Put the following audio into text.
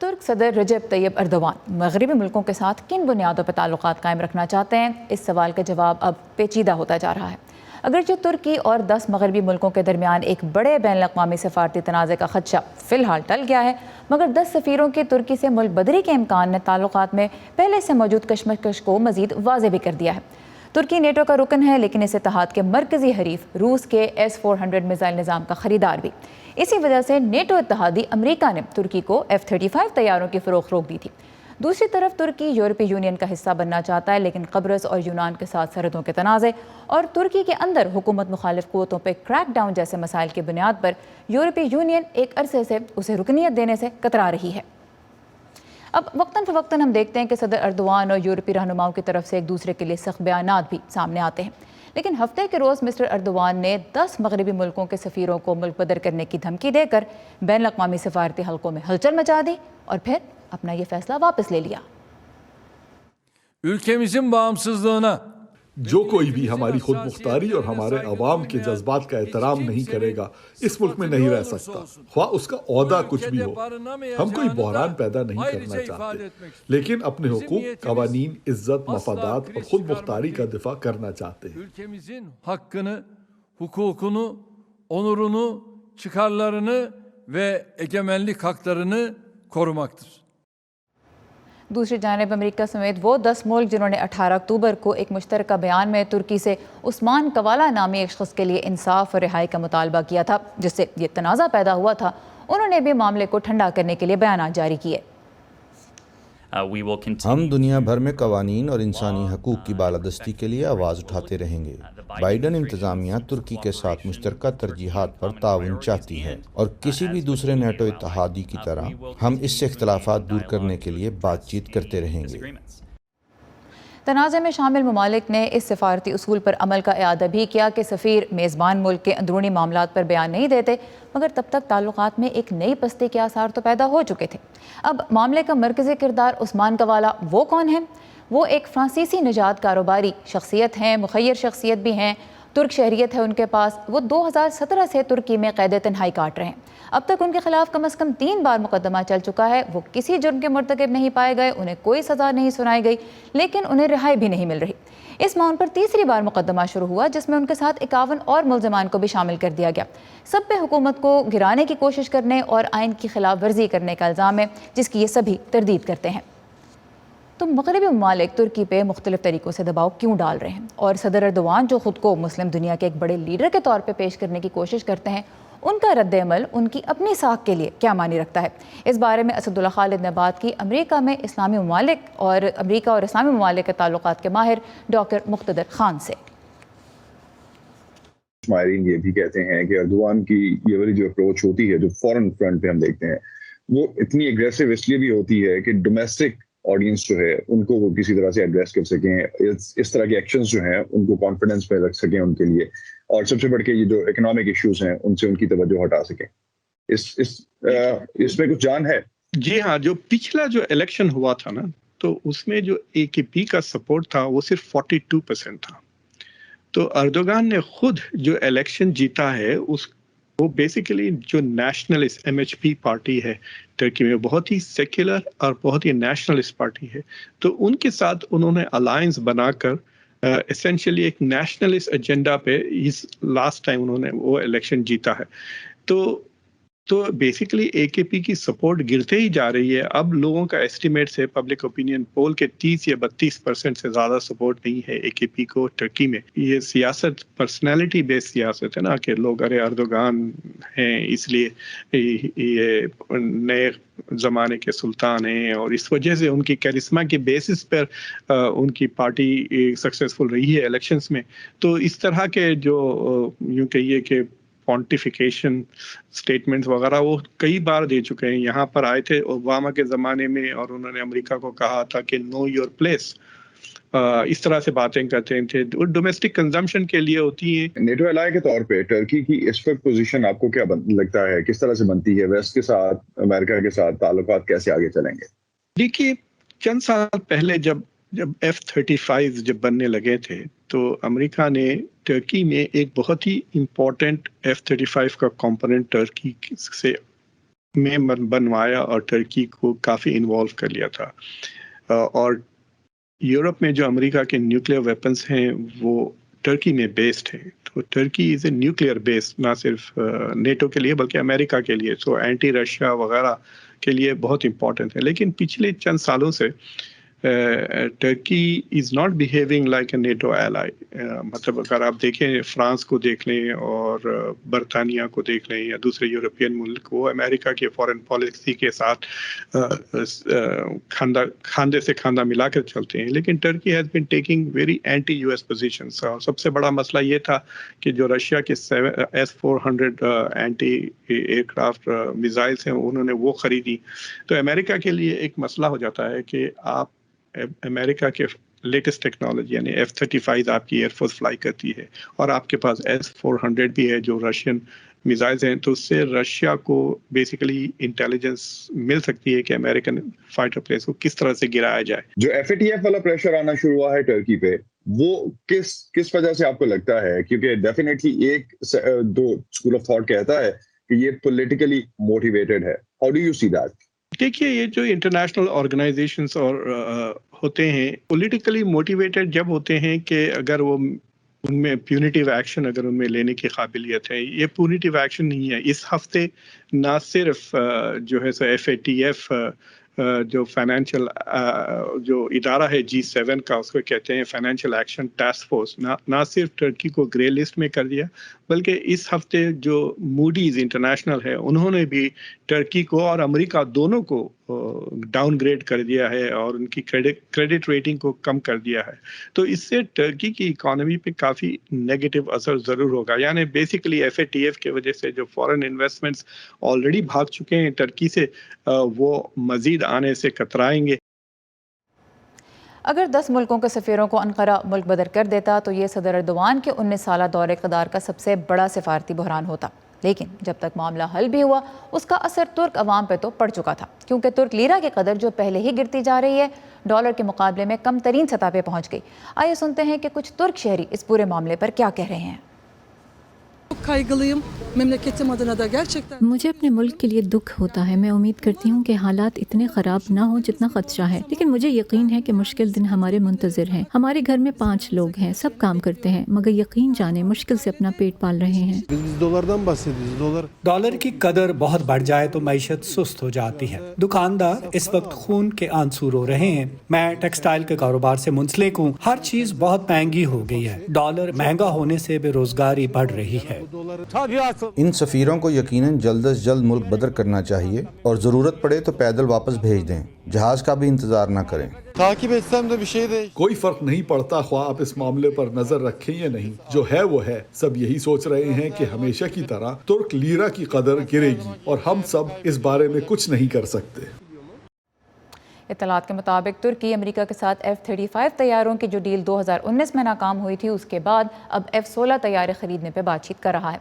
ترک صدر رجب طیب اردوان مغربی ملکوں کے ساتھ کن بنیادوں پر تعلقات قائم رکھنا چاہتے ہیں؟ اس سوال کا جواب اب پیچیدہ ہوتا جا رہا ہے۔ اگرچہ ترکی اور 10 مغربی ملکوں کے درمیان ایک بڑے بین الاقوامی سفارتی تنازع کا خدشہ فی الحال ٹل گیا ہے، مگر 10 سفیروں کی ترکی سے ملک بدری کے امکان نے تعلقات میں پہلے سے موجود کشمکش کو مزید واضح بھی کر دیا ہے۔ ترکی نیٹو کا رکن ہے، لیکن اس اتحاد کے مرکزی حریف روس کے S-400 میزائل نظام کا خریدار بھی۔ اسی وجہ سے نیٹو اتحادی امریکہ نے ترکی کو F-35 طیاروں کی فروخت روک دی تھی۔ دوسری طرف ترکی یورپی یونین کا حصہ بننا چاہتا ہے، لیکن قبرص اور یونان کے ساتھ سرحدوں کے تنازع اور ترکی کے اندر حکومت مخالف قوتوں پہ کریک ڈاؤن جیسے مسائل کی بنیاد پر یورپی یونین ایک عرصے سے اسے رکنیت دینے سے کترا رہی ہے۔ اب وقتاً فوقتاً ہم دیکھتے ہیں کہ صدر اردوان اور یورپی رہنماؤں کی طرف سے ایک دوسرے کے لیے سخت بیانات بھی سامنے آتے ہیں، لیکن ہفتے کے روز مسٹر اردوان نے 10 مغربی ملکوں کے سفیروں کو ملک بدر کرنے کی دھمکی دے کر بین الاقوامی سفارتی حلقوں میں ہلچل مچا دی اور پھر اپنا یہ فیصلہ واپس لے لیا۔ ülkemizin bağımsızlığına جو کوئی بھی ہماری خود مختاری اور ہمارے عوام کے جذبات کا احترام نہیں کرے گا اس ملک میں نہیں رہ سکتا، خواہ اس کا عہدہ کچھ بھی ہو۔ ہم کوئی بحران پیدا نہیں کرنا چاہتے، لیکن اپنے حقوق، قوانین، عزت، مفادات اور خود مختاری کا دفاع کرنا چاہتے ہیں۔ ülkemizin hakkını, hukukunu, onurunu, çıkarlarını ve egemenlik haklarını korumaktır. دوسری جانب امریکہ سمیت وہ 10 ملک جنہوں نے 18 اکتوبر کو ایک مشترکہ بیان میں ترکی سے عثمان کوالا نامی ایک شخص کے لیے انصاف اور رہائی کا مطالبہ کیا تھا، جس سے یہ تنازع پیدا ہوا تھا، انہوں نے بھی معاملے کو ٹھنڈا کرنے کے لیے بیانات جاری کیے۔ ہم دنیا بھر میں قوانین اور انسانی حقوق کی بالادستی کے لیے آواز اٹھاتے رہیں گے۔ بائیڈن انتظامیہ ترکی کے ساتھ مشترکہ ترجیحات پر تعاون چاہتی ہے اور کسی بھی دوسرے نیٹو اتحادی کی طرح ہم اس سے اختلافات دور کرنے کے لیے بات چیت کرتے رہیں گے۔ تنازع میں شامل ممالک نے اس سفارتی اصول پر عمل کا اعادہ بھی کیا کہ سفیر میزبان ملک کے اندرونی معاملات پر بیان نہیں دیتے، مگر تب تک تعلقات میں ایک نئی پستی کے آثار تو پیدا ہو چکے تھے۔ اب معاملے کا مرکزی کردار عثمان کوالا وہ کون ہے؟ وہ ایک فرانسیسی نژاد کاروباری شخصیت ہیں، مخیر شخصیت بھی ہیں، ترک شہریت ہے ان کے پاس۔ وہ 2017 سے ترکی میں قید تنہائی کاٹ رہے ہیں۔ اب تک ان کے خلاف کم از کم 3 بار مقدمہ چل چکا ہے۔ وہ کسی جرم کے مرتکب نہیں پائے گئے، انہیں کوئی سزا نہیں سنائی گئی، لیکن انہیں رہائی بھی نہیں مل رہی۔ اس ماہ ان پر تیسری بار مقدمہ شروع ہوا، جس میں ان کے ساتھ 51 اور ملزمان کو بھی شامل کر دیا گیا۔ سب پہ حکومت کو گرانے کی کوشش کرنے اور آئین کی خلاف ورزی کرنے کا الزام ہے، جس کی یہ سبھی تردید کرتے ہیں۔ تو مغربی ممالک ترکی پہ مختلف طریقوں سے دباؤ کیوں ڈال رہے ہیں؟ اور صدر اردوان جو خود کو مسلم دنیا کے ایک بڑے لیڈر کے طور پہ پیش کرنے کی کوشش کرتے ہیں، ان کا رد عمل ان کی اپنی ساکھ کے لیے کیا معنی رکھتا ہے؟ اس بارے میں اسد اللہ خالد نے بات کی امریکہ میں اسلامی ممالک اور امریکہ اور اسلامی ممالک کے تعلقات کے ماہر ڈاکٹر مقتدر خان سے۔ ماہرین یہ بھی کہتے ہیں کہ اردوان کی یہ والی جو اپروچ ہوتی ہے، جو فورن فرنٹ پہ ہم دیکھتے ہیں، وہ اتنی اگریسو اس لیے بھی ہوتی ہے کہ ڈومیسٹک آڈینس جو ہے ان کو وہ کسی طرح سے ایڈریس کر سکیں، اس طرح کے ایکشنز جو ہیں ان کو کانفیڈنس پہ رکھ سکیں ان کے لیے، اور سب سے بڑھ کے یہ جو اکنامک ایشوز ہیں ان سے ان کی توجہ ہٹا سکیں۔ اس میں کچھ جان ہے؟ جی ہاں، جو پچھلا جو الیکشن ہوا تھا نا، تو اس میں جو AKP کا سپورٹ تھا وہ صرف 42% تھا۔ تو اردوغان نے خود جو الیکشن جیتا ہے وہ بیسیکلی جو نیشنلسٹ MHP پارٹی ہے ترکی میں، بہت ہی سیکولر اور بہت ہی نیشنلسٹ پارٹی ہے، تو ان کے ساتھ انہوں نے الائنس بنا کر اسینشلی ایک نیشنلسٹ ایجنڈا پہ اس لاسٹ ٹائم انہوں نے وہ الیکشن جیتا ہے۔ تو بیسیکلی AKP کی سپورٹ گرتے ہی جا رہی ہے۔ اب لوگوں کا ایسٹیمیٹ ہے پبلک اوپینین پول کے 30 یا 32% سے زیادہ سپورٹ نہیں ہے AKP کو ٹرکی میں۔ یہ سیاست پرسنالٹی بیس سیاست ہے نا، کہ لوگ اردوغان ہیں اس لیے یہ نئے زمانے کے سلطان ہیں، اور اس وجہ سے ان کی کیرسما کے بیسس پر ان کی پارٹی سکسیسفل رہی ہے الیکشنز میں۔ تو اس طرح کے جو یوں کہیے کہ پونٹیفیکیشن سٹیٹمنٹس وغیرہ وہ کئی بار دے چکے ہیں۔ یہاں پر آئے تھے اوباما کے زمانے میں اور انہوں نے امریکہ کو کہا تھا کہ نو یور پلیس، اس طرح سے باتیں کرتے تھے، ڈومیسٹک کنزمپشن کے لیے ہوتی ہیں۔ نیٹو الائی کے طور پہ ٹرکی کی اس وقت پوزیشن آپ کو کیا لگتا ہے، کس طرح سے بنتی ہے؟ ویسٹ کے ساتھ، امریکہ کے ساتھ تعلقات کیسے آگے چلیں گے؟ دیکھیے، چند سال پہلے جب F-35 جب بننے لگے تھے تو امریکہ نے ٹرکی میں ایک بہت ہی امپورٹنٹ F-35 کا کمپوننٹ ٹرکی سے میں بنوایا اور ٹرکی کو کافی انوالو کر لیا تھا، اور یورپ میں جو امریکہ کے نیوکلیئر ویپنز ہیں وہ ٹرکی میں بیسڈ ہیں، تو ٹرکی از اے نیوکلیئر بیس نہ صرف نیٹو کے لیے بلکہ امریکہ کے لیے، سو اینٹی رشیا وغیرہ کے لیے بہت امپورٹنٹ ہے۔ لیکن پچھلے چند سالوں سے Turkey is not behaving like a NATO ally, مطلب اگر آپ دیکھیں فرانس کو دیکھ لیں اور برطانیہ کو دیکھ لیں یا دوسرے یورپین ملک، وہ امریکہ کے فارن پالیسی کے ساتھ کھاندے سے کھاندہ ملا کر چلتے ہیں، لیکن Turkey has been taking very anti US ایس پوزیشنس، اور سب سے بڑا مسئلہ یہ تھا کہ جو رشیا کے S-400 anti year craft missiles ہیں انہوں نے وہ خریدی، تو امریکہ کے لیے ایک مسئلہ ہو جاتا ہے کہ آپ امریکہ کے لیٹسٹ ٹیکنالوجی یعنی F-35 آپ کی ایئر فورس فلائی کرتی ہے، اور آپ کے پاس S-400 بھی ہے جو رشین میزائلز ہیں، تو اس سے رشیا کو بیسیکلی انٹیلیجنس مل سکتی ہے کہ امریکن فائٹر پلیس کو کس طرح سے گرایا جائے۔ جو FATF والا پریشر آنا شروع ہوا ہے ٹرکی پہ، وہ کس وجہ سے آپ کو لگتا ہے؟ کیونکہ ڈیفینیٹلی ایک دو اسکول آف تھاٹ کہتا ہے کہ یہ پولیٹیکلی موٹیویٹڈ ہے، how do you see that? دیکھیے، یہ جو انٹرنیشنل آرگنائزیشنز اور ہوتے ہیں پولیٹیکلی موٹیویٹڈ جب ہوتے ہیں کہ اگر وہ ان میں پیونیٹیو ایکشن اگر ان میں لینے کی قابلیت ہے، یہ پیونیٹیو ایکشن نہیں ہے۔ اس ہفتے نہ صرف جو ہے FATF جو فائنینشیل جو ادارہ ہے G7 کا، اس کو کہتے ہیں فائنینشیل ایکشن ٹاسک فورس، نہ صرف ٹرکی کو گرے لسٹ میں کر دیا بلکہ اس ہفتے جو موڈیز انٹرنیشنل ہے انہوں نے بھی ٹرکی کو اور امریکہ دونوں کو ڈاؤن گریڈ کر دیا ہے اور ان کی کریڈٹ ریٹنگ کو کم کر دیا ہے، تو اس سے ٹرکی کی اکانومی پہ کافی نیگیٹو اثر ضرور ہوگا۔ یعنی بیسیکلی FATF کی وجہ سے جو فورن انویسٹمنٹس آلریڈی بھاگ چکے ہیں ٹرکی سے، وہ مزید آنے سے کترائیں گے۔ اگر 10 ملکوں کے سفیروں کو انقرہ ملک بدر کر دیتا تو یہ صدر اردوان کے 19 سالہ دور اقتدار کا سب سے بڑا سفارتی بحران ہوتا، لیکن جب تک معاملہ حل بھی ہوا اس کا اثر ترک عوام پہ تو پڑ چکا تھا، کیونکہ ترک لیرہ کی قدر جو پہلے ہی گرتی جا رہی ہے ڈالر کے مقابلے میں کم ترین سطح پہ پہنچ گئی۔ آئیے سنتے ہیں کہ کچھ ترک شہری اس پورے معاملے پر کیا کہہ رہے ہیں۔ مجھے اپنے ملک کے لیے دکھ ہوتا ہے۔ میں امید کرتی ہوں کہ حالات اتنے خراب نہ ہوں جتنا خدشہ ہے، لیکن مجھے یقین ہے کہ مشکل دن ہمارے منتظر ہیں۔ ہمارے گھر میں 5 لوگ ہیں، سب کام کرتے ہیں مگر یقین جانیں مشکل سے اپنا پیٹ پال رہے ہیں۔ ڈالر کی قدر بہت بڑھ جائے تو معیشت سست ہو جاتی ہے۔ دکاندار اس وقت خون کے آنسو رو رہے ہیں۔ میں ٹیکسٹائل کے کاروبار سے منسلک ہوں، ہر چیز بہت مہنگی ہو گئی ہے۔ ڈالر مہنگا ہونے سے بے روزگاری بڑھ رہی ہے۔ ان سفیروں کو یقیناً جلد از جلد ملک بدر کرنا چاہیے اور ضرورت پڑے تو پیدل واپس بھیج دیں، جہاز کا بھی انتظار نہ کریں۔ کوئی فرق نہیں پڑتا خواہ آپ اس معاملے پر نظر رکھیں یا نہیں، جو ہے وہ ہے۔ سب یہی سوچ رہے ہیں کہ ہمیشہ کی طرح ترک لیرہ کی قدر گرے گی اور ہم سب اس بارے میں کچھ نہیں کر سکتے۔ اطلاعات کے مطابق ترکی امریکہ کے ساتھ F-35 طیاروں کی جو ڈیل 2019 میں ناکام ہوئی تھی اس کے بعد اب F-16 طیارے خریدنے پہ بات چیت کر رہا ہے۔